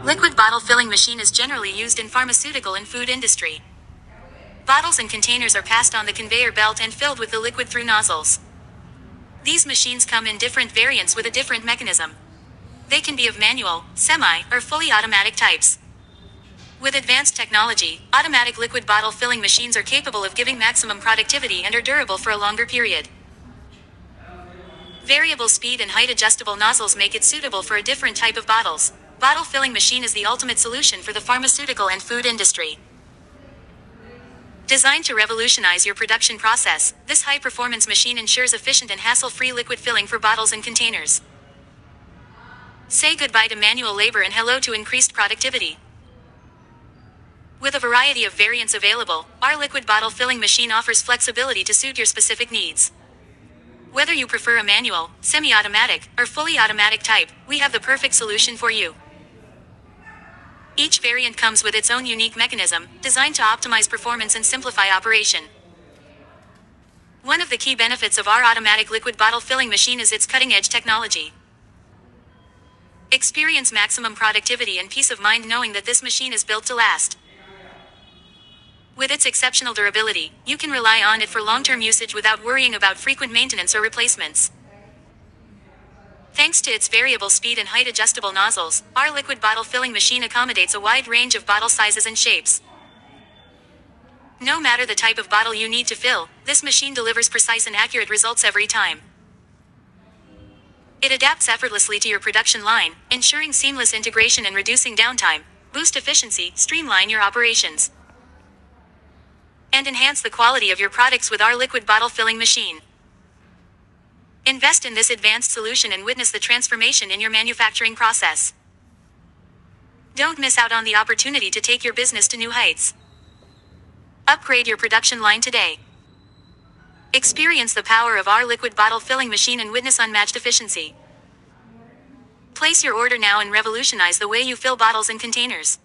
Liquid bottle filling machine is generally used in pharmaceutical and food industry. Bottles and containers are passed on the conveyor belt and filled with the liquid through nozzles. These machines come in different variants with a different mechanism. They can be of manual, semi, or fully automatic types. With advanced technology, automatic liquid bottle filling machines are capable of giving maximum productivity and are durable for a longer period. Variable speed and height adjustable nozzles make it suitable for a different type of bottles. Bottle filling machine is the ultimate solution for the pharmaceutical and food industry. Designed to revolutionize your production process, this high-performance machine ensures efficient and hassle-free liquid filling for bottles and containers. Say goodbye to manual labor and hello to increased productivity. With a variety of variants available, our liquid bottle filling machine offers flexibility to suit your specific needs. Whether you prefer a manual, semi-automatic, or fully automatic type, we have the perfect solution for you. Each variant comes with its own unique mechanism, designed to optimize performance and simplify operation. One of the key benefits of our automatic liquid bottle filling machine is its cutting-edge technology. Experience maximum productivity and peace of mind knowing that this machine is built to last. With its exceptional durability, you can rely on it for long-term usage without worrying about frequent maintenance or replacements. Thanks to its variable speed and height adjustable nozzles, our liquid bottle filling machine accommodates a wide range of bottle sizes and shapes. No matter the type of bottle you need to fill, this machine delivers precise and accurate results every time. It adapts effortlessly to your production line, ensuring seamless integration and reducing downtime, boost efficiency, streamline your operations, and enhance the quality of your products with our liquid bottle filling machine. Invest in this advanced solution and witness the transformation in your manufacturing process. Don't miss out on the opportunity to take your business to new heights. Upgrade your production line today. Experience the power of our liquid bottle filling machine and witness unmatched efficiency. Place your order now and revolutionize the way you fill bottles and containers.